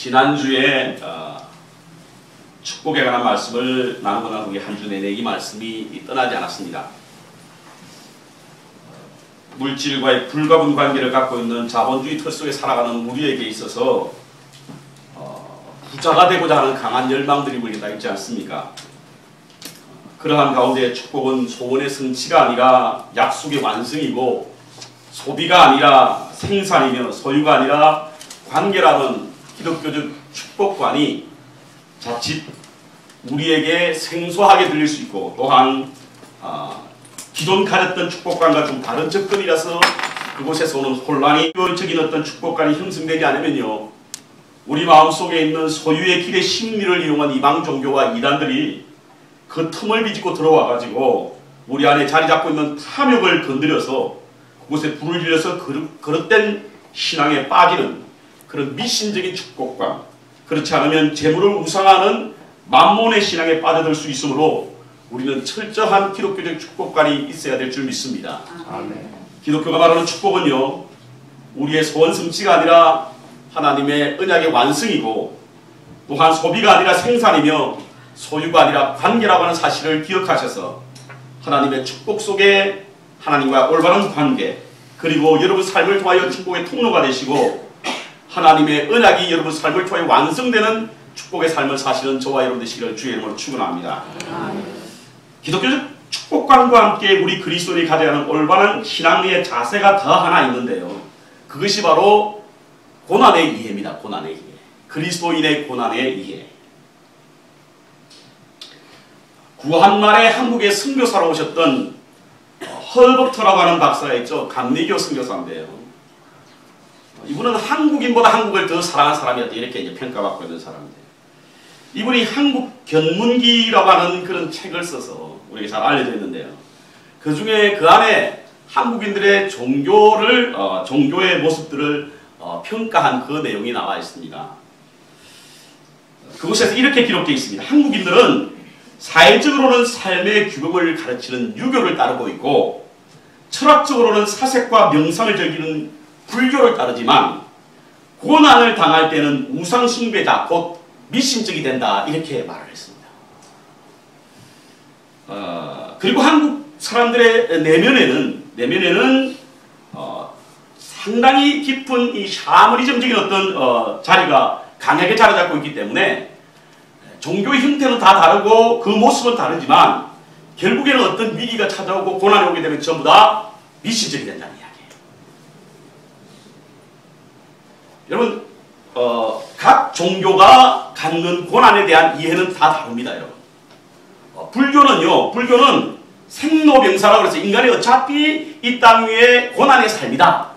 지난주에 축복에 관한 말씀을 나누고 난 후에 한 주 내내 이 말씀이 떠나지 않았습니다. 물질과의 불가분 관계를 갖고 있는 자본주의 틀 속에 살아가는 우리에게 있어서 부자가 되고자 하는 강한 열망들이 우리에게 다 있지 않습니까? 그러한 가운데 축복은 소원의 성취가 아니라 약속의 완성이고, 소비가 아니라 생산이며 소유가 아니라 관계라는 기독교적 축복관이 자칫 우리에게 생소하게 들릴 수 있고, 또한 기존 가졌던 축복관과 좀 다른 접근이라서 그곳에서 오는 혼란이 적인 어떤 축복관이 형성되지 않으면요, 우리 마음속에 있는 소유의 길의 심리를 이용한 이방 종교와 이단들이 그 틈을 비집고 들어와 가지고 우리 안에 자리 잡고 있는 탐욕을 건드려서 그곳에 불을 질러서 그릇된 신앙에 빠지는 그런 미신적인 축복관, 그렇지 않으면 재물을 우상하는 만몬의 신앙에 빠져들 수 있으므로 우리는 철저한 기독교적 축복관이 있어야 될 줄 믿습니다. 아멘. 기독교가 말하는 축복은요, 우리의 소원 성취가 아니라 하나님의 언약의 완성이고, 또한 소비가 아니라 생산이며 소유가 아니라 관계라고 하는 사실을 기억하셔서 하나님의 축복 속에 하나님과 올바른 관계, 그리고 여러분 삶을 통하여 축복의 통로가 되시고 하나님의 언약이 여러분 삶을 통해 완성되는 축복의 삶을 사시는 저와 여러분 되시기를 주의 이름으로 축원합니다. 기독교적 축복관과 함께 우리 그리스도인이 가져야 하는 올바른 신앙의 자세가 더 하나 있는데요, 그것이 바로 고난의 이해입니다. 고난의 이해. 그리스도인의 고난의 이해. 구한말에 한국에 선교사로 오셨던 헐버터라고 하는 박사가 있죠. 감리교 선교사인데요, 이분은 한국인보다 한국을 더 사랑하는 사람이었다, 이렇게 이제 평가받고 있는 사람인데, 이분이 한국 견문기라고 하는 그런 책을 써서 우리에게 잘 알려져 있는데요, 그 중에 그 안에 한국인들의 종교의 모습들을 평가한 그 내용이 나와 있습니다. 그곳에서 이렇게 기록되어 있습니다. 한국인들은 사회적으로는 삶의 규범을 가르치는 유교를 따르고 있고, 철학적으로는 사색과 명상을 즐기는 불교를 따르지만 고난을 당할 때는 우상숭배자, 곧 미신적이 된다, 이렇게 말을 했습니다. 그리고 한국 사람들의 내면에는 상당히 깊은 이 샤머니즘적인 어떤 자리가 강하게 자리 잡고 있기 때문에 종교의 형태는 다 다르고 그 모습은 다르지만 결국에는 어떤 위기가 찾아오고 고난이 오게 되면 전부 다 미신적이 된다는 이야기예요. 여러분, 각 종교가 갖는 고난에 대한 이해는 다 다릅니다. 여러분, 불교는 생로병사라고 해서 인간이 어차피 이 땅 위에 고난의 삶이다.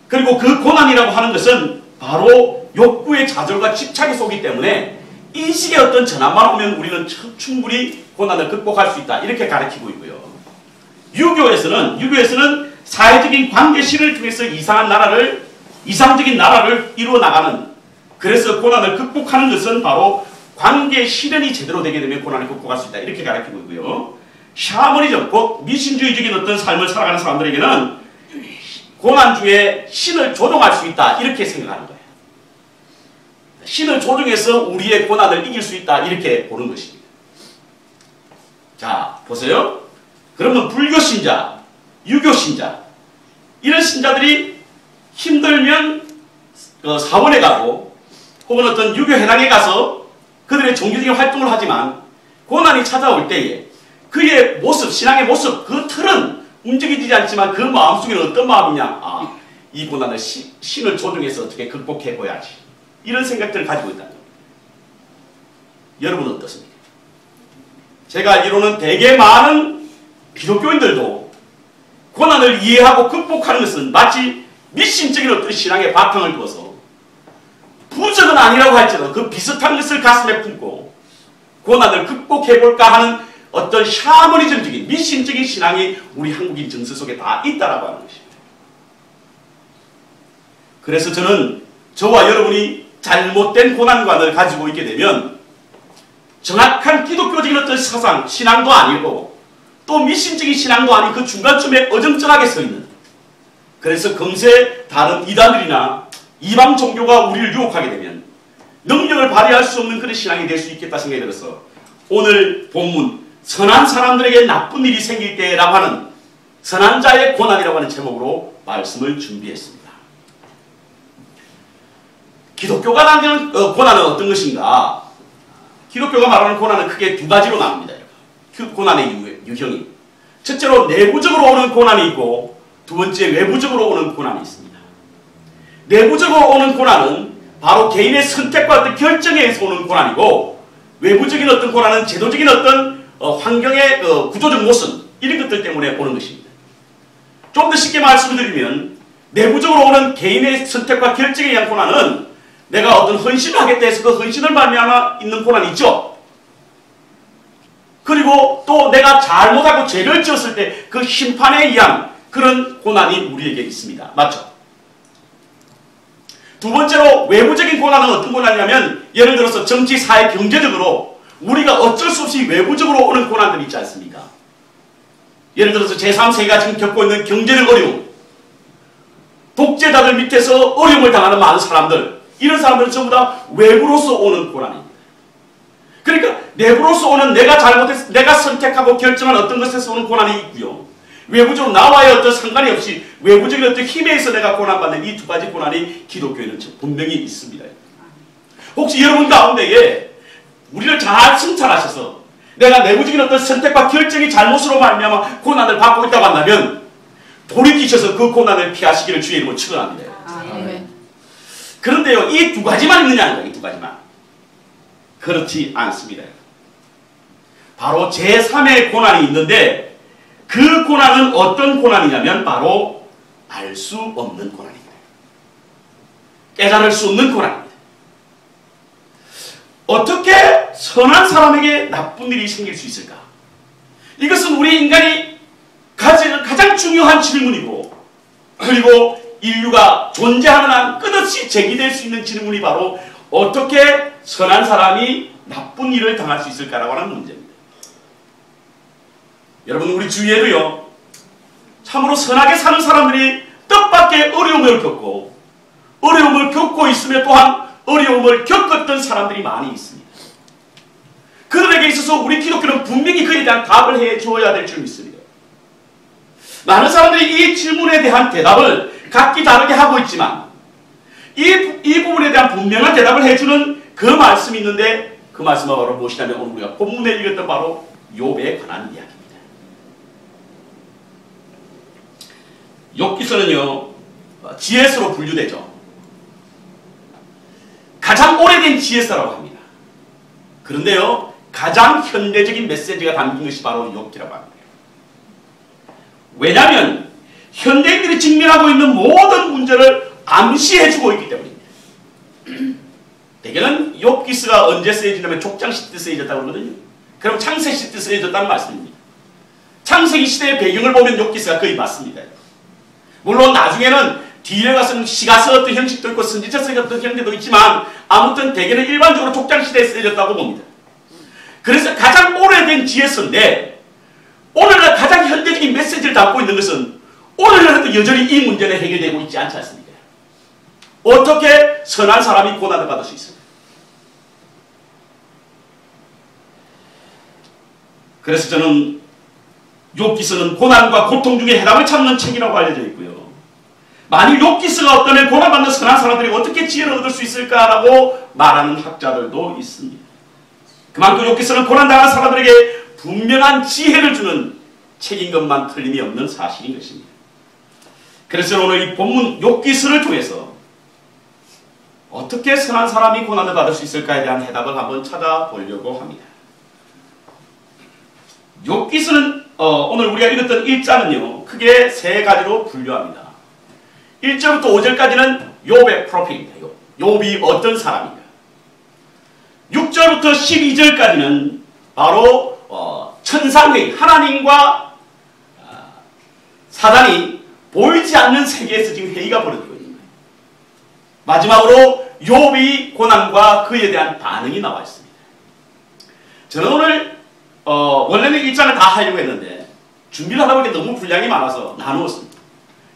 그리고 그 고난이라고 하는 것은 바로 욕구의 좌절과 집착이 쏘기 때문에 인식의 어떤 전환만 오면 우리는 충분히 고난을 극복할 수 있다, 이렇게 가르치고 있고요. 유교에서는 사회적인 관계실을 통해서 이상적인 나라를 이루어나가는, 그래서 고난을 극복하는 것은 바로 관계 실현이 제대로 되게 되면 고난을 극복할 수 있다, 이렇게 가르치고 있고요. 샤머니즘, 곧 미신주의적인 어떤 삶을 살아가는 사람들에게는 고난 중에 신을 조종할 수 있다, 이렇게 생각하는 거예요. 신을 조종해서 우리의 고난을 이길 수 있다, 이렇게 보는 것입니다. 자, 보세요. 그러면 불교 신자, 유교 신자, 이런 신자들이 힘들면 사원에 가고 혹은 어떤 유교 회당에 가서 그들의 종교적인 활동을 하지만 고난이 찾아올 때에 그의 모습, 신앙의 모습, 그 틀은 움직이지 않지만 그 마음속에는 어떤 마음이냐, 이 고난을 신을 조종해서 어떻게 극복해봐야지, 이런 생각들을 가지고 있다는 겁니다. 여러분은 어떻습니까? 제가 알기로는 되게 많은 기독교인들도 고난을 이해하고 극복하는 것은 마치 미신적인 어떤 신앙의 바탕을 두어서 부적은 아니라고 할지라도 그 비슷한 것을 가슴에 품고 고난을 극복해볼까 하는 어떤 샤머니즘적인 미신적인 신앙이 우리 한국인 정서 속에 다 있다라고 하는 것입니다. 그래서 저는 저와 여러분이 잘못된 고난관을 가지고 있게 되면 정확한 기독교적인 어떤 사상, 신앙도 아니고 또 미신적인 신앙도 아닌 그 중간쯤에 어정쩡하게 서 있는, 그래서 금세 다른 이단들이나 이방 종교가 우리를 유혹하게 되면 능력을 발휘할 수 없는 그런 신앙이 될 수 있겠다 생각이 들어서 오늘 본문 선한 사람들에게 나쁜 일이 생길 때라고 하는 선한 자의 고난이라고 하는 제목으로 말씀을 준비했습니다. 기독교가 남기는 고난은 어떤 것인가? 기독교가 말하는 고난은 크게 두 가지로 나눕니다. 그 고난의 유형이. 첫째로 내부적으로 오는 고난이 있고 두 번째 외부적으로 오는 고난이 있습니다. 내부적으로 오는 고난은 바로 개인의 선택과 어떤 결정에 의해서 오는 고난이고 외부적인 어떤 고난은 제도적인 어떤 환경의 구조적 모순 이런 것들 때문에 오는 것입니다. 좀 더 쉽게 말씀을 드리면 내부적으로 오는 개인의 선택과 결정에 의한 고난은 내가 어떤 헌신을 하겠다 해서 그 헌신을 말미암아 있는 고난이 있죠. 그리고 또 내가 잘못하고 죄를 지었을 때 그 심판에 의한 그런 고난이 우리에게 있습니다. 맞죠? 두 번째로 외부적인 고난은 어떤 고난이냐면 예를 들어서 정치, 사회, 경제적으로 우리가 어쩔 수 없이 외부적으로 오는 고난들이 있지 않습니까? 예를 들어서 제3세계가 지금 겪고 있는 경제적 어려움, 독재자들 밑에서 어려움을 당하는 많은 사람들, 이런 사람들은 전부 다 외부로서 오는 고난입니다. 그러니까 내부로서 오는 내가 선택하고 결정한 어떤 것에서 오는 고난이 있고요. 외부적으로 나와의 어떤 상관이 없이 외부적인 어떤 힘에 의해서 내가 고난받는 이 두 가지 고난이 기독교에는 분명히 있습니다. 혹시 여러분 가운데에 우리를 잘 성찰하셔서 내가 내부적인 어떤 선택과 결정이 잘못으로 말미암아 고난을 받고 있다고 한다면 돌이키셔서 그 고난을 피하시기를 주의 이름으로 축원합니다. 그런데요, 이 두 가지만 있느냐는 거예요. 이 두 가지만. 그렇지 않습니다. 바로 제3의 고난이 있는데 그 고난은 어떤 고난이냐면 바로 알 수 없는 고난입니다. 깨달을 수 없는 고난입니다. 어떻게 선한 사람에게 나쁜 일이 생길 수 있을까? 이것은 우리 인간이 가장 중요한 질문이고 그리고 인류가 존재하는 한 끝없이 제기될 수 있는 질문이 바로 어떻게 선한 사람이 나쁜 일을 당할 수 있을까라고 하는 문제입니다. 여러분 우리 주위에도요 참으로 선하게 사는 사람들이 뜻밖의 어려움을 겪고 있으며 또한 어려움을 겪었던 사람들이 많이 있습니다. 그들에게 있어서 우리 기독교는 분명히 그에 대한 답을 해줘야 될 줄 믿습니다. 많은 사람들이 이 질문에 대한 대답을 각기 다르게 하고 있지만 이 부분에 대한 분명한 대답을 해주는 그 말씀이 있는데 그 말씀은 바로 무엇이냐면 오늘 우리가 본문에 읽었던 바로 욥에 관한 이야기입니다. 욥기서는요 지혜서로 분류되죠. 가장 오래된 지혜서라고 합니다. 그런데요 가장 현대적인 메시지가 담긴 것이 바로 욥기라고 합니다. 왜냐하면 현대인들이 직면하고 있는 모든 문제를 암시해주고 있기 때문입니다. 대개는 욥기서가 언제 쓰여지냐면 족장시 때 쓰여졌다고 그러거든요. 그럼 창세시 때 쓰여졌다는 말씀입니다. 창세기 시대의 배경을 보면 욥기서가 거의 맞습니다. 물론 나중에는 뒤에 가서는 시가서 어떤 형식도 있고 선지서의 어떤 형태도 있지만 아무튼 대개는 일반적으로 족장시대에 쓰여졌다고 봅니다. 그래서 가장 오래된 지혜서인데 오늘날 가장 현대적인 메시지를 담고 있는 것은 오늘날도 여전히 이 문제는 해결되고 있지 않지 않습니까? 어떻게 선한 사람이 고난을 받을 수 있습니까? 그래서 저는 욥기서는 고난과 고통 중에 해답을 찾는 책이라고 알려져 있고요. 만일 욥기서가 어떠면 고난받는 선한 사람들이 어떻게 지혜를 얻을 수 있을까라고 말하는 학자들도 있습니다. 그만큼 욥기서는 고난당한 사람들에게 분명한 지혜를 주는 책인 것만 틀림이 없는 사실인 것입니다. 그래서 오늘 이 본문 욥기서를 통해서 어떻게 선한 사람이 고난을 받을 수 있을까에 대한 해답을 한번 찾아보려고 합니다. 욥기서는 오늘 우리가 읽었던 1장은요 크게 세 가지로 분류합니다. 1절부터 5절까지는 욥의 프로필입니다. 욥이 어떤 사람인가. 6절부터 12절까지는 바로 천상회의, 하나님과 사단이 보이지 않는 세계에서 지금 회의가 벌어지고 있는 거예요. 마지막으로 욥이 고난과 그에 대한 반응이 나와 있습니다. 저는 오늘 원래는 1장을 다 하려고 했는데 준비를 하다 보니 너무 분량이 많아서 나누었습니다.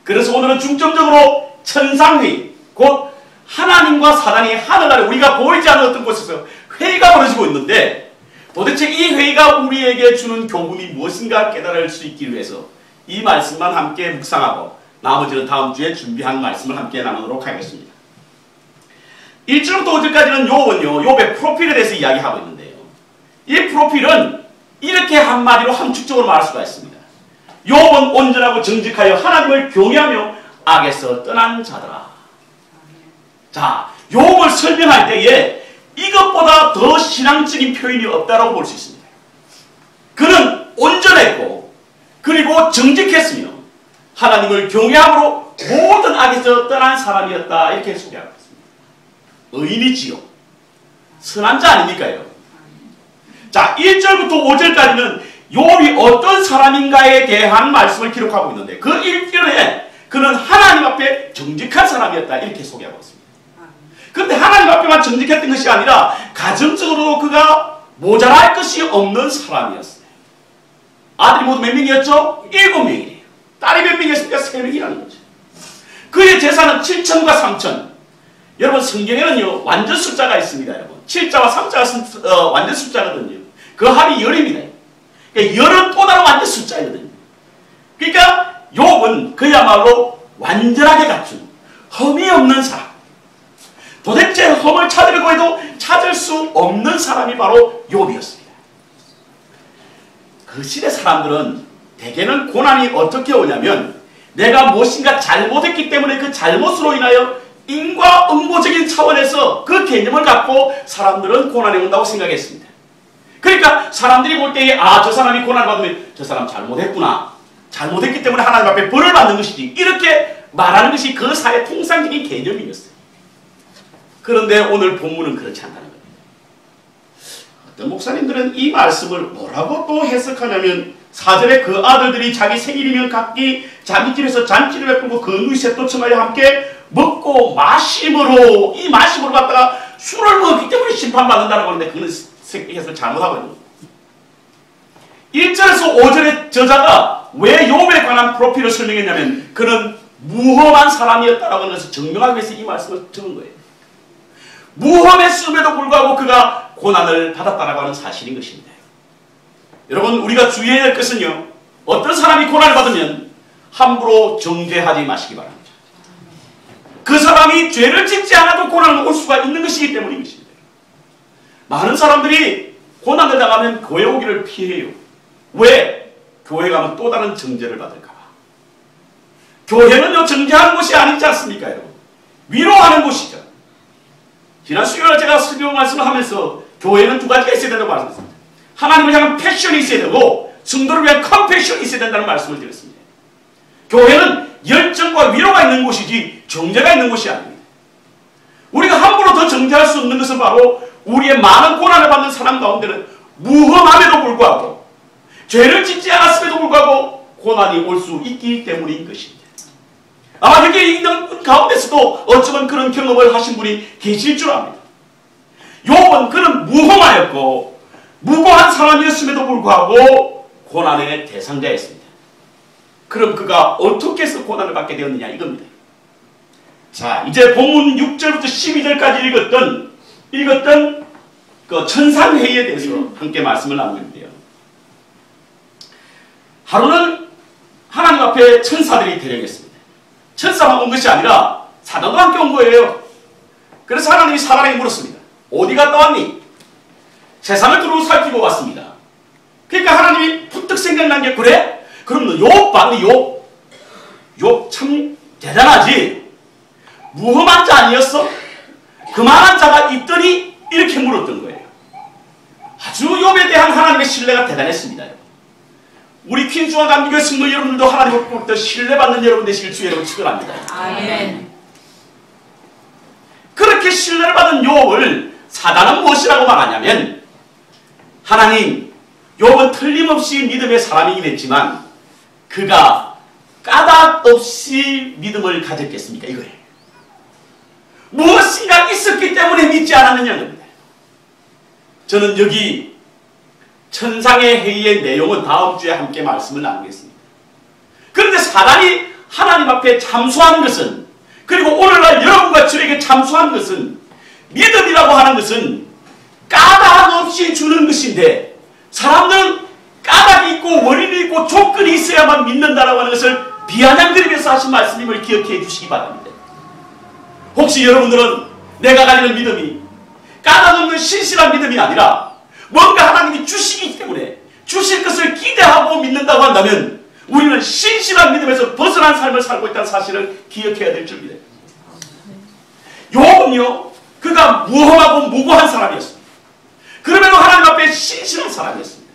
그래서 오늘은 중점적으로 천상회의, 곧 하나님과 사단이 하늘나라 우리가 보이지 않는 어떤 곳에서 회의가 벌어지고 있는데 도대체 이 회의가 우리에게 주는 교훈이 무엇인가 깨달을 수 있기 위해서 이 말씀만 함께 묵상하고 나머지는 다음 주에 준비한 말씀을 함께 나누도록 하겠습니다. 1절부터 5절까지는 욥의 프로필에 대해서 이야기하고 있는데요. 이 프로필은 이렇게 한마디로 함축적으로 말할 수가 있습니다. 욥은 온전하고 정직하여 하나님을 경외하며 악에서 떠난 자더라. 자, 욥을 설명할 때에 이것보다 더 신앙적인 표현이 없다라고 볼 수 있습니다. 그는 온전했고 그리고 정직했으며 하나님을 경외함으로 모든 악에서 떠난 사람이었다 이렇게 소개하고 있습니다. 의인이지요. 선한 자 아닙니까요? 자, 1절부터 5절까지는 욥이 어떤 사람인가에 대한 말씀을 기록하고 있는데 그 1절에 그는 하나님 앞에 정직한 사람이었다 이렇게 소개하고 있습니다. 그런데 하나님 앞에만 정직했던 것이 아니라 가정적으로도 그가 모자랄 것이 없는 사람이었어요. 아들이 모두 몇 명이었죠? 7명이래요. 딸이 몇 명이었습니까? 3명이라는 거죠. 그의 재산은 7천과 3천. 여러분 성경에는요 완전 숫자가 있습니다. 여러분 7자와 3자가 완전 숫자거든요. 그 합이 10입니다. 그러니까 10은 또 다른 완전 숫자거든요. 그러니까 욥은 그야말로 완전하게 갖춘 흠이 없는 사람. 도대체 흠을 찾으려고 해도 찾을 수 없는 사람이 바로 욥이었습니다. 그 시대 사람들은 대개는 고난이 어떻게 오냐면 내가 무엇인가 잘못했기 때문에 그 잘못으로 인하여 인과응보적인 차원에서 그 개념을 갖고 사람들은 고난이 온다고 생각했습니다. 그러니까 사람들이 볼 때에 저 사람이 고난을 받으면 저 사람 잘못했구나. 잘못했기 때문에 하나님 앞에 벌을 받는 것이지. 이렇게 말하는 것이 그 사회 통상적인 개념이었어요. 그런데 오늘 본문은 그렇지 않다는 겁니다. 어떤 목사님들은 이 말씀을 뭐라고 또 해석하냐면 4절에 그 아들들이 자기 생일이면 각기 자기 집에서 잔치를 베풀고 그 누이 셋도 청하여 함께 먹고 마심으로 이 마심으로 갖다가 술을 먹었기 때문에 심판받는다고 하는데 그는 해석을 잘못하고 있는 겁니다. 1절에서 5절의 저자가 왜 욥에 관한 프로필을 설명했냐면 그는 무험한 사람이었다라고 하는 것을 증명하기 위해서 이 말씀을 적은 거예요. 무험했음에도 불구하고 그가 고난을 받았다라고 하는 사실인 것입니다. 여러분 우리가 주의해야 할 것은요 어떤 사람이 고난을 받으면 함부로 정죄하지 마시기 바랍니다. 그 사람이 죄를 짓지 않아도 고난을 올 수가 있는 것이기 때문인 것입니다. 많은 사람들이 고난을 당하면 교회 오기를 피해요. 왜? 교회 가면 또 다른 정죄를 받을까 봐. 교회는요 정죄하는 곳이 아니지 않습니까? 여러분? 위로하는 곳이죠. 지난 수요일에 제가 설교 말씀을 하면서 교회는 두 가지가 있어야 된다고 말씀했습니다. 하나님을 향한 패션이 있어야 되고 성도를 위한 컴패션이 있어야 된다는 말씀을 드렸습니다. 교회는 열정과 위로가 있는 곳이지 정죄가 있는 곳이 아닙니다. 우리가 함부로 더 정죄할 수 없는 것은 바로 우리의 많은 고난을 받는 사람 가운데는 무험함에도 불구하고 죄를 짓지 않았음에도 불구하고 고난이 올 수 있기 때문인 것입니다. 아마 여기 있는 가운데서도 어쩌면 그런 경험을 하신 분이 계실 줄 압니다. 욥은 그는 무험하였고 무고한 사람이었음에도 불구하고 고난의 대상자였습니다. 그럼 그가 어떻게 해서 고난을 받게 되었느냐 이겁니다. 자, 이제 본문 6절부터 12절까지 읽었던 그 천상회의에 대해서 함께 말씀을 나누는데요. 하루는 하나님 앞에 천사들이 대령했습니다. 천사만 온 것이 아니라 사단도 함께 온 거예요. 그래서 하나님이 사단에게 물었습니다. 어디 갔다 왔니? 세상을 두루 살피고 왔습니다. 그러니까 하나님이 푸뜩 생각난 게 그래? 그럼 너 욥 봐. 욥 참 대단하지? 무험한 자 아니었어? 그만한 자가 있더니 이렇게 물었던 거예요. 아주 욥에 대한 하나님의 신뢰가 대단했습니다. 우리 퀸즈와 감리교회 성도 여러분들도 하나님을 볼 때 신뢰받는 여러분 되시길 주의 이름으로 축원합니다. 아멘. 그렇게 신뢰를 받은 욥을 사단은 무엇이라고 말하냐면 하나님, 욥은 틀림없이 믿음의 사람이긴 했지만 그가 까닭 없이 믿음을 가졌겠습니까? 이거예요. 무엇인가 있었기 때문에 믿지 않았느냐는 겁니다. 저는 여기 천상의 회의의 내용은 다음 주에 함께 말씀을 나누겠습니다. 그런데 사단이 하나님 앞에 참소하는 것은 그리고 오늘날 여러분과 저에게 참수한 것은, 믿음이라고 하는 것은 까닭 없이 주는 것인데, 사람들은 까닭이 있고 원인이 있고 조건이 있어야만 믿는다라고 하는 것을 비아냥거리면서 하신 말씀임을 기억해 주시기 바랍니다. 혹시 여러분들은 내가 가지는 믿음이 까닭 없는 신실한 믿음이 아니라 뭔가 하나님이 주시기 때문에 주실 것을 기대하고 믿는다고 한다면 우리는 신실한 믿음에서 벗어난 삶을 살고 있다는 사실을 기억해야 될 줄입니다. 욥은요, 그가 무험하고 무고한 사람이었습니다. 그럼에도 하나님 앞에 신실한 사람이었습니다.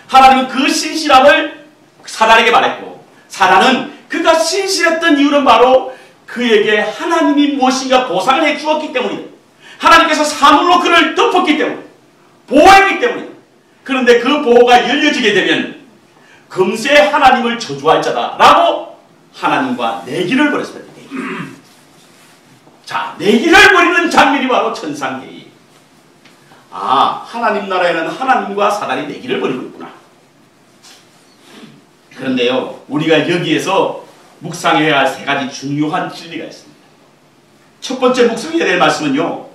하나님은 그 신실함을 사단에게 말했고, 사단은 그가 신실했던 이유는 바로 그에게 하나님이 무엇인가 보상을 해주었기 때문이다. 하나님께서 사물로 그를 덮었기 때문에, 보호했기 때문이다. 그런데 그 보호가 열려지게 되면 금세 하나님을 저주할 자다 라고 하나님과 내기를 벌였습니다. 자, 내기를 벌이는 장면이 바로 천상계의. 아, 하나님 나라에는 하나님과 사단이 내기를 벌이고 있구나. 그런데요, 우리가 여기에서 묵상해야 할 세 가지 중요한 진리가 있습니다. 첫 번째 묵상해야 될 말씀은요,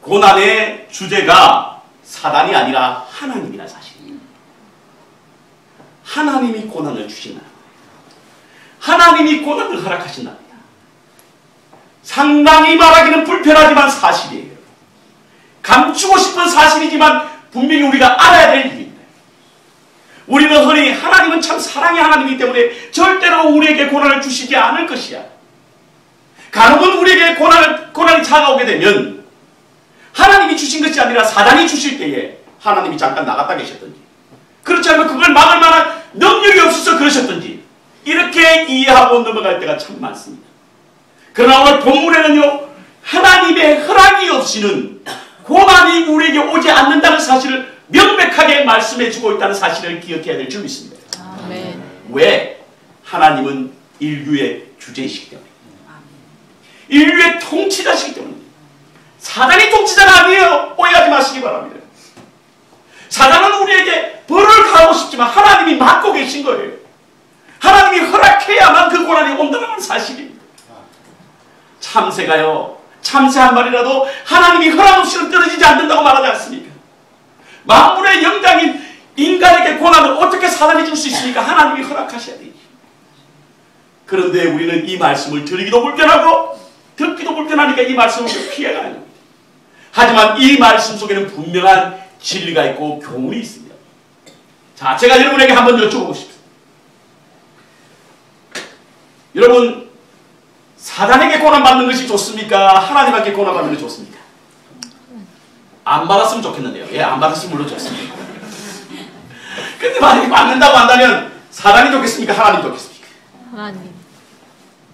고난의 주제가 사단이 아니라 하나님이라는 사실입니다. 하나님이 고난을 주신다. 하나님이 고난을 허락하신다. 상당히 말하기는 불편하지만 사실이에요. 감추고 싶은 사실이지만 분명히 우리가 알아야 될 일입니다. 우리는 흔히 하나님은 참 사랑의 하나님이기 때문에 절대로 우리에게 고난을 주시지 않을 것이야. 간혹은 우리에게 고난이 찾아오게 되면 하나님이 주신 것이 아니라 사단이 주실 때에 하나님이 잠깐 나갔다 계셨던지, 그렇지 않으면 그걸 막을 만한 능력이 없어서 그러셨던지, 이렇게 이해하고 넘어갈 때가 참 많습니다. 그러나 오늘 본문에는요, 하나님의 허락이 없이는 고난이 우리에게 오지 않는다는 사실을 명백하게 말씀해주고 있다는 사실을 기억해야 될 줄 믿습니다. 아멘. 왜? 하나님은 인류의 주제이시기 때문에, 인류의 통치자시기 때문에. 사단이 통치자가 아니에요. 오해하지 마시기 바랍니다. 사단은 우리에게 벌을 가하고 싶지만 하나님이 맡고 계신 거예요. 하나님이 허락해야만 그 고난이 온다는 사실입니다. 참새가요, 참새 한 마리라도 하나님이 허락 없이는 떨어지지 않는다고 말하지 않습니까? 만물의 영장인 인간에게 고난을 어떻게 사단이 줄 수 있습니까? 하나님이 허락하셔야 되죠. 그런데 우리는 이 말씀을 들기도 불편하고 듣기도 불편하니까 이 말씀을 피해가는 겁니다. 하지만 이 말씀 속에는 분명한 진리가 있고 교훈이 있습니다. 자, 제가 여러분에게 한번 여쭤보고 싶습니다. 여러분, 사단에게 고난받는 것이 좋습니까? 하나님께 고난받는 것이 좋습니까? 안 받았으면 좋겠는데요. 예, 안 받았으면 물론 좋습니다. 근데 만약에 받는다고 한다면 사단이 좋겠습니까? 하나님 좋겠습니까? 하나님.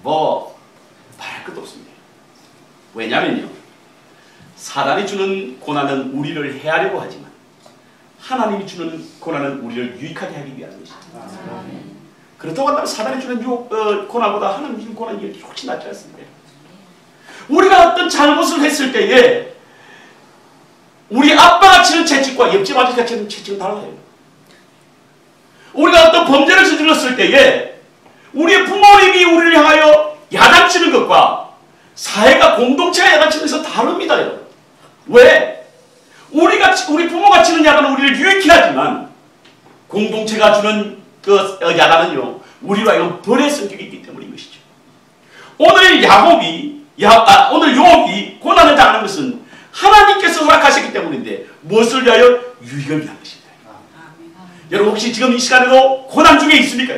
말할 것도 없습니다. 왜냐면요, 사단이 주는 고난은 우리를 해하려고 하지만 하나님이 주는 고난은 우리를 유익하게 하기 위한 것입니다. 그렇다고 한다면 사단이 주는 고난보다 하나님이 주는 고난이 훨씬 낫지 않습니까? 우리가 어떤 잘못을 했을 때에 우리 아빠가 치는 채찍과 옆집 아저씨가 치는 채찍은 달라요. 우리가 어떤 범죄를 저질렀을 때에 우리의 부모님이 우리를 향하여 야단치는 것과 사회가 공동체가 야단치는 것은 다릅니다. 왜? 우리 부모가 치는 야단은 우리를 유익히 하지만 공동체가 주는 그 야단은요, 우리로 하여금 벌의 성격이 있기 때문인 것이죠. 오늘 욥이 고난을 당하는 것은 하나님께서 허락하셨기 때문인데 무엇을 위하여? 유익을 위한 것입니다. 여러분, 혹시 지금 이 시간에도 고난 중에 있습니까?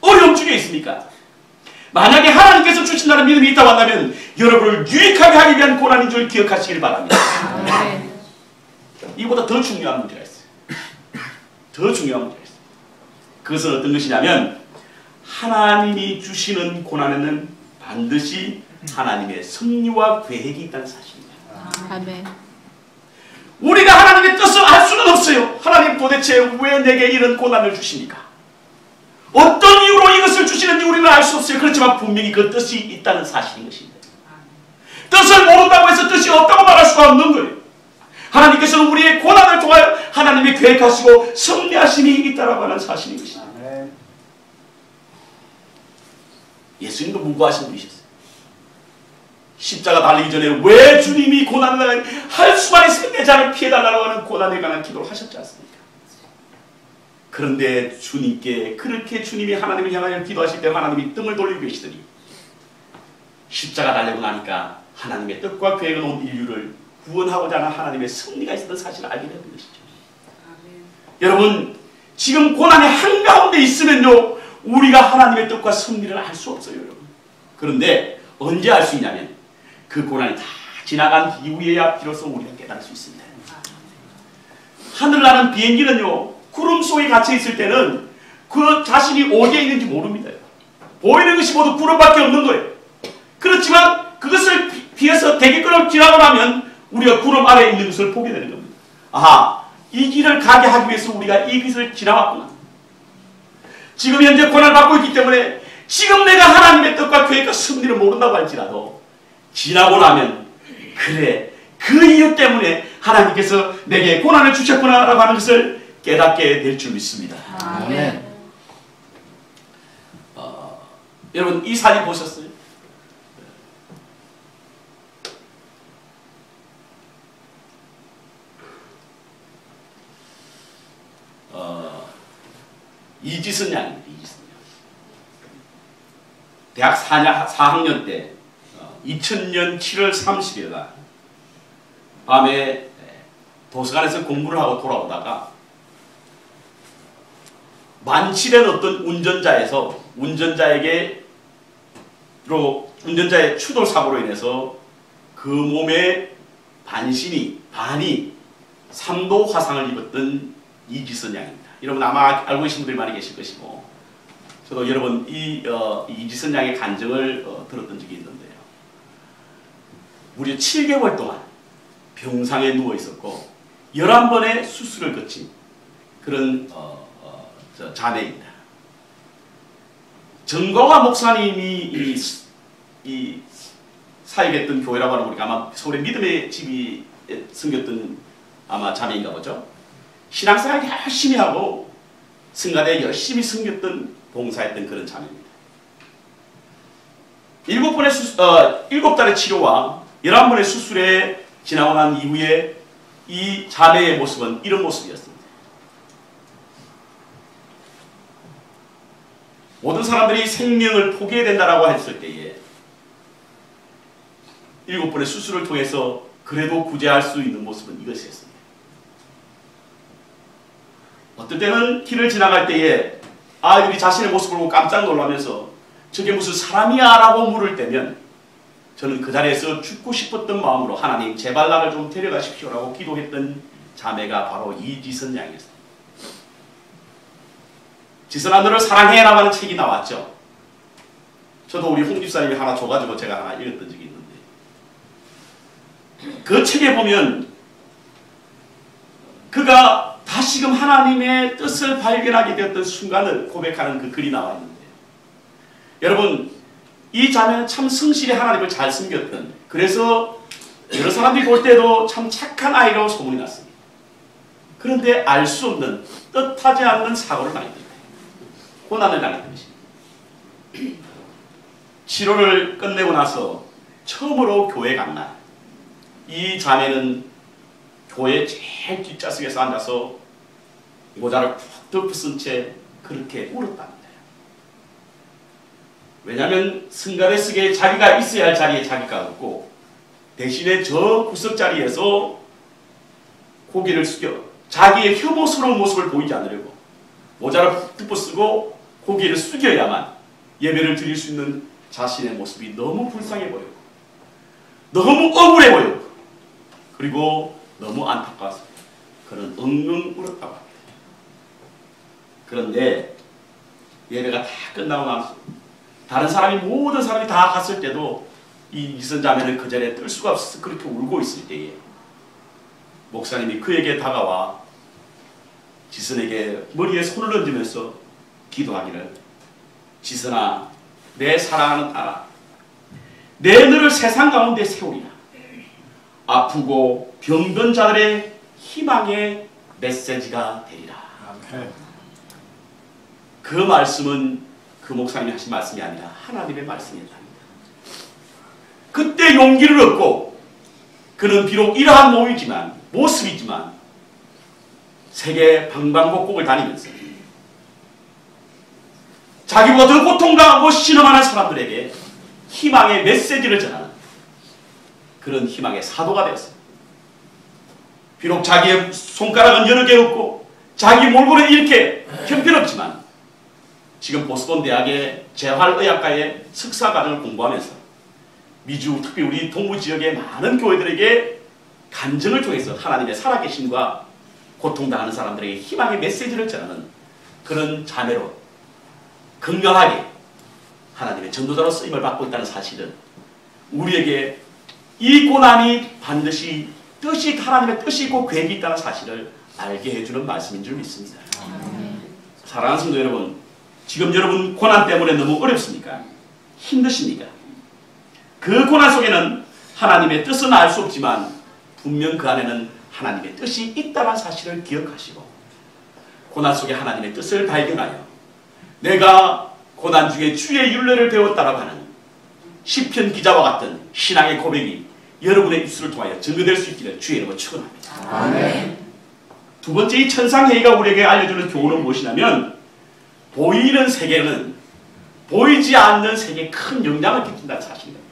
어려움 중에 있습니까? 만약에 하나님께서 주신다는 믿음이 있다고 한다면 여러분을 유익하게 하기 위한 고난인 줄 기억하시길 바랍니다. 이보다 더 중요한 문제가 있어요. 더 중요한 문제가 있어요. 그것은 어떤 것이냐면 하나님이 주시는 고난에는 반드시 하나님의 섭리와 계획이 있다는 사실입니다. 아멘. 우리가 하나님의 뜻을 알 수는 없어요. 하나님 도대체 왜 내게 이런 고난을 주십니까? 어떤 이유로 이것을 주시는지 우리는 알 수 없어요. 그렇지만 분명히 그 뜻이 있다는 사실인 것입니다. 뜻을 모른다고 해서 뜻이 없다고 말할 수가 없는 거예요. 하나님께서는 우리의 고난을 통하여 하나님이 계획하시고 섭리하심이 있다라고 하는 사실인 것입니다. 예수님도 무고하신 분이셨어요. 십자가 달리기 전에 왜 주님이 고난을 할 수만 있으면 내 자를 피해달라고 하는 고난에 관한 기도를 하셨지 않습니까? 그런데 주님께 그렇게 주님이 하나님을 향하여 기도하실 때 하나님이 등을 돌리고 계시더니 십자가 달리고 나니까 하나님의 뜻과 계획을 놓은 인류를 구원하고자 하는 하나님의 승리가 있었던 사실을 알게 되는 것이죠. 아멘. 여러분 지금 고난의 한가운데 있으면요 우리가 하나님의 뜻과 승리를 알 수 없어요. 여러분. 그런데 언제 알 수 있냐면 그 고난이 다 지나간 이후에야 비로소 우리가 깨달을 수 있습니다. 하늘나는 비행기는요 구름 속에 갇혀 있을 때는 그 자신이 어디에 있는지 모릅니다. 보이는 것이 모두 구름밖에 없는 거예요. 그렇지만 그것을 피해서 대기권을 지나고 나면 우리가 구름 아래에 있는 것을 보게 되는 겁니다. 아하, 이 길을 가게 하기 위해서 우리가 이 빛을 지나왔구나. 지금 현재 고난을 받고 있기 때문에 지금 내가 하나님의 뜻과 계획과 승리를 모른다고 할지라도 지나고 나면 그래 그 이유 때문에 하나님께서 내게 고난을 주셨구나 라고 하는 것을 깨닫게 될 줄 믿습니다. 아멘. 여러분 이 사진 보셨어요? 이지선 양입니다. 이지선 양. 대학 4학년 때 2000년 7월 30일 날 밤에 도서관에서 공부를 하고 돌아오다가 만취된 어떤 운전자의 추돌 사고로 인해서 그 몸의 반이 3도 화상을 입었던 이지선 양입니다. 여러분 아마 알고 계신 분들이 많이 계실 것이고 저도 여러분 이지선 양의 간증을 들었던 적이 있는데요. 무려 7개월 동안 병상에 누워 있었고 11번의 수술을 거친 그런 자매입니다. 정거가 목사님이 이 사역했던 교회라고 하는 우리가 아마 서울의 믿음의 집이 섬겼던 아마 자매인가 보죠. 신앙생활 열심히 하고 성가대에 열심히 섬겼던 봉사했던 그런 자매입니다. 7달의 치료와 11번의 수술에 지나고 난 이후에 이 자매의 모습은 이런 모습이었습니다. 모든 사람들이 생명을 포기해야 된다고 했을 때에 7번의 수술을 통해서 그래도 구제할 수 있는 모습은 이것이었습니다. 어떨 때는 길을 지나갈 때에 아이들이 자신의 모습을 보고 깜짝 놀라면서 저게 무슨 사람이야 라고 물을 때면 저는 그 자리에서 죽고 싶었던 마음으로 하나님 제발 나를 좀 데려가십시오 라고 기도했던 자매가 바로 이지선 양이었습니다. 지선아 너를 사랑해 라고 하는 책이 나왔죠. 저도 우리 홍 집사님이 하나 줘가지고 제가 하나 읽었던 적이 있는데 그 책에 보면 그가 다시금 하나님의 뜻을 발견하게 되었던 순간을 고백하는 그 글이 나와 있는데 여러분 이 자매는 참 성실히 하나님을 잘 섬겼던 그래서 여러 사람들이 볼 때도 참 착한 아이라고 소문이 났습니다. 그런데 알 수 없는 뜻하지 않는 사고를 당했던 거예요. 고난을 당했던 것입니다. 치료를 끝내고 나서 처음으로 교회 간 날 이 자매는 교회 제일 뒷좌석에서 앉아서 모자를 푹 덮어쓴 채 그렇게 울었답니다. 왜냐하면 승가대석에 자기가 있어야 할 자리에 자기가 없고 대신에 저 구석 자리에서 고개를 숙여 자기의 혐오스러운 모습을 보이지 않으려고 모자를 푹 덮어쓰고 고개를 숙여야만 예배를 드릴 수 있는 자신의 모습이 너무 불쌍해 보이고 너무 억울해 보이고 그리고 너무 안타까워서 그는 엉엉 울었다고 합니다. 그런데 예배가 다 끝나고 나서 모든 사람이 다 갔을 때도 이 이지선 자매는 그 자리에 뜰 수가 없어서 그렇게 울고 있을 때에 목사님이 그에게 다가와 지선에게 머리에 손을 얹으면서 기도하기를 지선아 내 사랑하는 딸아 내 너를 세상 가운데 세우리라. 아프고 병든 자들의 희망의 메시지가 되리라. 그 말씀은 그 목사님이 하신 말씀이 아니라 하나님의 말씀이었답니다. 그때 용기를 얻고 그는 비록 이러한 모습이지만 세계 방방곡곡을 다니면서 자기보다 더 고통당하고 신음하는 사람들에게 희망의 메시지를 전하는 그런 희망의 사도가 되었습니다. 비록 자기의 손가락은 여러 개 없고 자기 몰골은 이렇게 형편없지만 지금 보스턴 대학의 재활의학과의 석사과정을 공부하면서 미주 특히 우리 동부 지역의 많은 교회들에게 간증을 통해서 하나님의 살아계심과 고통당하는 사람들에게 희망의 메시지를 전하는 그런 자매로 건강하게 하나님의 전도자로 쓰임을 받고 있다는 사실은 우리에게 이 고난이 반드시 하나님의 뜻이 있고 계획이 있다는 사실을 알게 해주는 말씀인 줄 믿습니다. 사랑하는 성도 여러분, 지금 여러분 고난 때문에 너무 어렵습니까? 힘드십니까? 그 고난 속에는 하나님의 뜻은 알 수 없지만 분명 그 안에는 하나님의 뜻이 있다는 사실을 기억하시고 고난 속에 하나님의 뜻을 발견하여 내가 고난 중에 주의 율례를 배웠다라고 하는 시편 기자와 같은 신앙의 고백이 여러분의 입술을 통하여 증거될 수 있기를 주의 이름으로 축원합니다. 아멘. 두 번째 이 천상회의가 우리에게 알려주는 교훈은 무엇이냐면 보이는 세계는 보이지 않는 세계에 큰 영향을 끼친다는 사실입니다.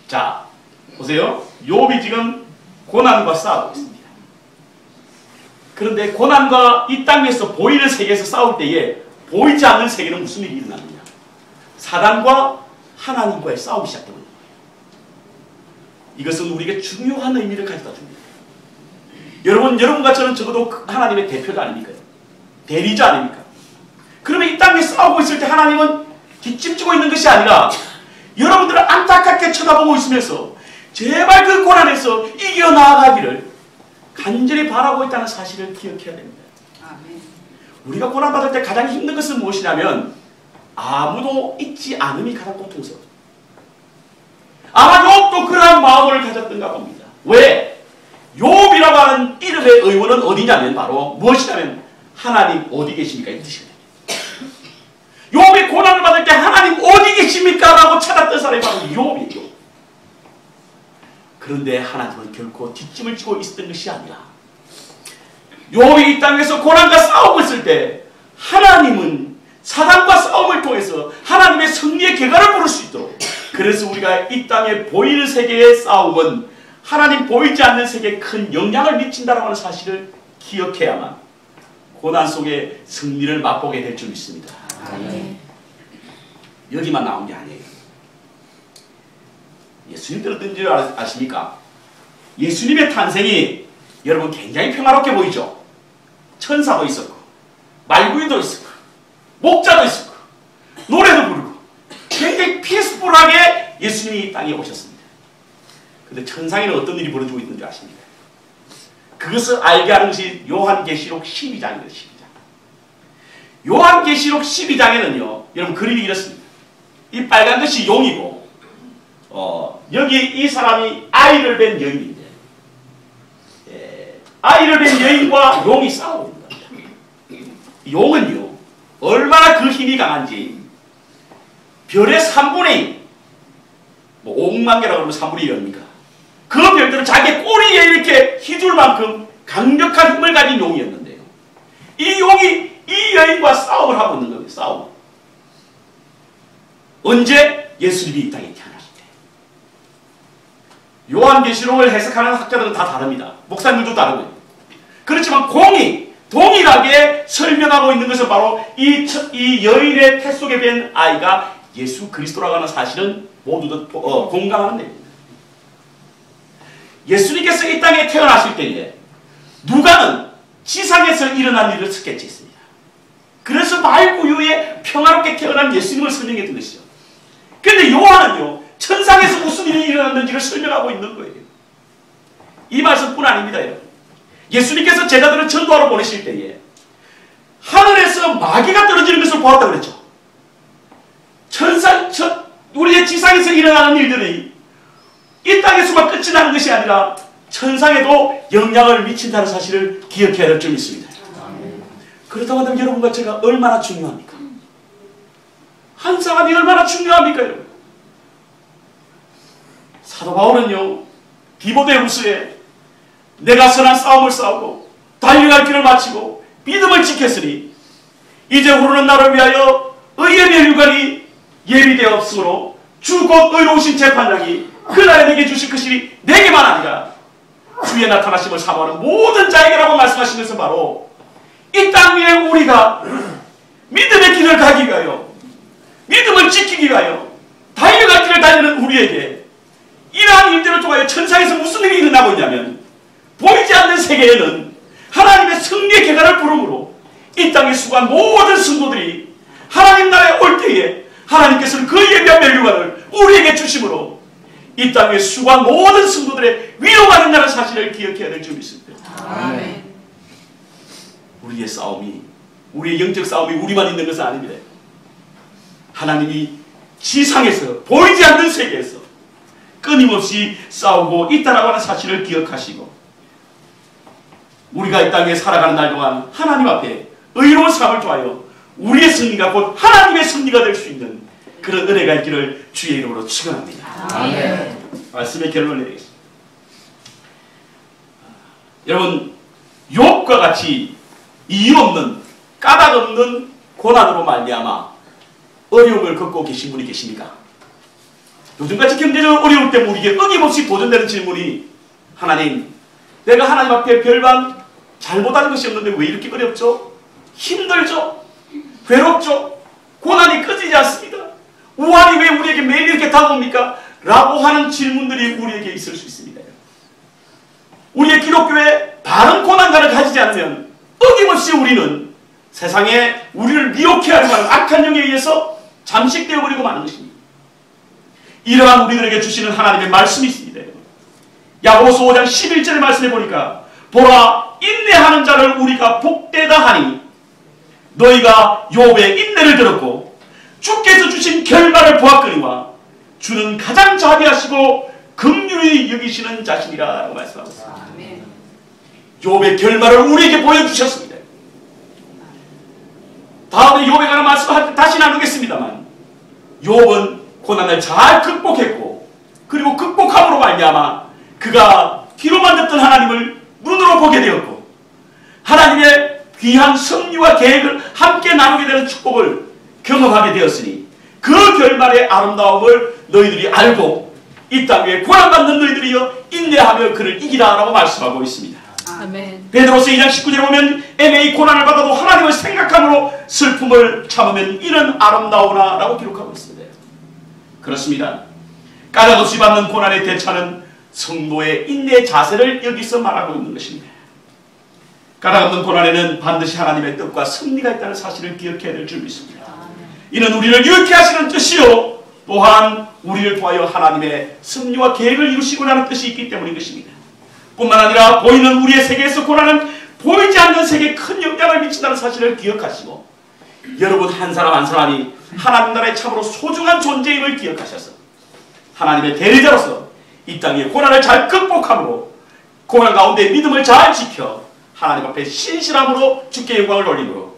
자, 보세요. 욥이 지금 고난과 싸우고 있습니다. 그런데 고난과 이 땅에서 보이는 세계에서 싸울 때에 보이지 않는 세계는 무슨 일이 일어납니까? 사단과 하나님과의 싸움이 시작됩니다. 이것은 우리에게 중요한 의미를 가져다 줍니다. 여러분과 저는 적어도 하나님의 대표자 아닙니까? 대리자 아닙니까? 그러면 이 땅에 싸우고 있을 때 하나님은 뒷짐지고 있는 것이 아니라 여러분들을 안타깝게 쳐다보고 있으면서 제발 그 고난에서 이겨나가기를 간절히 바라고 있다는 사실을 기억해야 됩니다. 아멘. 우리가 고난받을 때 가장 힘든 것은 무엇이냐면 아무도 있지 않음이 가장 고통스러워요. 아마 욥도 그러한 마음을 가졌던가 봅니다. 왜? 욥이라고 하는 이름의 의원은 어디냐면 바로 무엇이냐면 하나님 어디 계십니까? 이 뜻이거든요. 욥이 고난을 받을 때 하나님 어디 계십니까? 라고 찾았던 사람이 바로 욥이에요. 그런데 하나님은 결코 뒷짐을 지고 있었던 것이 아니라 욥이 이 땅에서 고난과 싸우고 있을 때 하나님은 사단과 싸움을 통해서 하나님의 승리의 결과를 부를 수 있도록 그래서 우리가 이 땅에 보이는 세계의 싸움은 하나님 보이지 않는 세계에 큰 영향을 미친다는 하는 사실을 기억해야만 고난 속에 승리를 맛보게 될 줄 믿습니다. 아멘. 여기만 나온 게 아니에요. 예수님 들었던 줄 아십니까? 예수님의 탄생이 여러분 굉장히 평화롭게 보이죠? 천사도 있었고 말구이도 있었고 목자도 있었고 노래도 부르고 굉장히 피스풀하게 예수님이 이 땅에 오셨습니다. 그런데 천상에는 어떤 일이 벌어지고 있는 줄 아십니까? 그것을 알게 하는 것이 요한계시록 12장입니다. 12장. 요한계시록 12장에는요 여러분 그림이 이렇습니다. 이 빨간 것이 용이고 여기 이 사람이 아이를 뵌 여인인데 아이를 뵌 여인과 용이 싸우고 있는 겁니다. 용은요 얼마나 그 힘이 강한지 별의 3분의 1 5억만 개라고 하면 3분의 1입니까? 그 별들은 자기 꼬리에 이렇게 휘둘 만큼 강력한 힘을 가진 용이었는데요. 이 용이 이 여인과 싸움을 하고 있는 겁니다. 싸움. 언제? 예수님이 이 땅에 태어났을 때. 요한계시록을 해석하는 학자들은 다 다릅니다. 목사님들도 다르고요. 그렇지만 동일하게 설명하고 있는 것은 바로 이 여인의 태 속에 뵌 아이가 예수 그리스도라고 하는 사실은 모두들 공감하는 내용입니다. 예수님께서 이 땅에 태어나실 때에 누가는 지상에서 일어난 일을 스케치했습니다. 그래서 말구유에 평화롭게 태어난 예수님을 설명했던 것이죠. 그런데 요한은요 천상에서 무슨 일이 일어났는지를 설명하고 있는 거예요. 이 말씀뿐 아닙니다. 여러분. 예수님께서 제자들을 전도하러 보내실 때에 하늘에서 마귀가 떨어지는 것을 보았다고 그랬죠. 우리의 지상에서 일어나는 일들이 이 땅에서만 끝이 나는 것이 아니라 천상에도 영향을 미친다는 사실을 기억해야 될 줄 믿습니다. 그렇다고 한다면 여러분과 제가 얼마나 중요합니까? 한 사람이 얼마나 중요합니까? 여러분? 사도 바울은요, 디모데후서에 내가 선한 싸움을 싸우고 달려갈 길을 마치고 믿음을 지켰으니 이제 후로는 나를 위하여 의의 면류관이 예비되었으므로 주 곧 의로우신 재판장이 그날에 내게 주실 것이 내게만 아니라 주의 나타나심을 사모하는 모든 자에게라고 말씀하시면서 바로 이 땅 위에 우리가 믿음의 길을 가기 위하여 믿음을 지키기 위하여 달려갈 길을 달리는 우리에게 이러한 일들을 통하여 천상에서 무슨 일이 일어나고 있냐면 보이지 않는 세계에는 하나님의 승리의 계단을 부름으로 이 땅에 수고한 모든 성도들이 하나님 나라에 올 때에 하나님께서는 그 예비한 멸류관을 우리에게 주심으로 이 땅에 수고한 모든 성도들의 위로가 된다는 사실을 기억해야 될 줄 믿습니다. 아멘. 우리의 싸움이, 우리의 영적 싸움이 우리만 있는 것은 아닙니다. 하나님이 지상에서 보이지 않는 세계에서 끊임없이 싸우고 있다라고 하는 사실을 기억하시고 우리가 이 땅에 살아가는 날 동안 하나님 앞에 의로운 삶을 통하여 우리의 승리가 곧 하나님의 승리가 될 수 있는 그런 은혜가 있기를 주의 이름으로 축원합니다. 아멘. 말씀의 결론을 내리겠습니다. 여러분, 욥과 같이 이유 없는 까닭 없는 고난으로 말미암아 어려움을 겪고 계신 분이 계십니까? 요즘같이 경제적 어려울 때 우리에게 끊임없이 도전되는 질문이 하나님, 내가 하나님 앞에 별반 잘못한 것이 없는데 왜 이렇게 어렵죠? 힘들죠? 괴롭죠? 고난이 끊이지 않습니다. 우환이 왜 우리에게 매일 이렇게 다가옵니까? 라고 하는 질문들이 우리에게 있을 수 있습니다. 우리의 기독교에 바른 고난관을 가지지 않으면 어김없이 우리는 세상에 우리를 미혹해 하는 악한 영에 의해서 잠식되어 버리고 마는 것입니다. 이러한 우리들에게 주시는 하나님의 말씀이 있습니다. 야고보서 5장 11절의 말씀에 보니까 보라, 인내하는 자를 우리가 복되다 하니 너희가 욥의 인내를 들었고 주께서 주신 결말을 보았거니와 주는 가장 자비하시고 긍휼히 여기시는 자신이라 라고 말씀하고 있습니다. 욥의 결말을 우리에게 보여주셨습니다. 다음에 욥에 관한 말씀을 다시 나누겠습니다만 욥은 고난을 잘 극복했고 그리고 극복함으로 말미암아 그가 귀로만 듣던 하나님을 눈으로 보게 되었고 하나님의 귀한 섭리와 계획을 함께 나누게 되는 축복을 경험하게 되었으니 그 결말의 아름다움을 너희들이 알고 이 땅 위에 고난받는 너희들이여 인내하며 그를 이기라 라고 말씀하고 있습니다. 아멘. 베드로서 2장 19절에 보면 애매히 고난을 받아도 하나님을 생각함으로 슬픔을 참으면 이는 아름다우나 라고 기록하고 있습니다. 그렇습니다. 까닭없이 받는 고난의 대차는 성도의 인내의 자세를 여기서 말하고 있는 것입니다. 까닭없는 고난에는 반드시 하나님의 뜻과 승리가 있다는 사실을 기억해야 될 줄 믿습니다. 이는 우리를 유익해 하시는 뜻이요 또한 우리를 통하여 하나님의 승리와 계획을 이루시고자 하는 뜻이 있기 때문인 것입니다. 뿐만 아니라 보이는 우리의 세계에서 고난은 보이지 않는 세계에 큰 영향을 미친다는 사실을 기억하시고 여러분 한 사람 한 사람이 하나님 나라의 참으로 소중한 존재임을 기억하셔서 하나님의 대리자로서 이 땅의 고난을 잘 극복함으로 고난 가운데 믿음을 잘 지켜 하나님 앞에 신실함으로 주께 영광을 돌림으로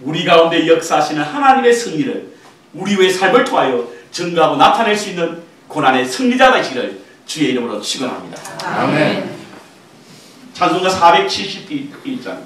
우리 가운데 역사하시는 하나님의 승리를 우리 외의 삶을 통하여 증거하고 나타낼 수 있는 고난의 승리자가 되시기를 주의 이름으로 축원합니다. 아멘. 찬송가 471장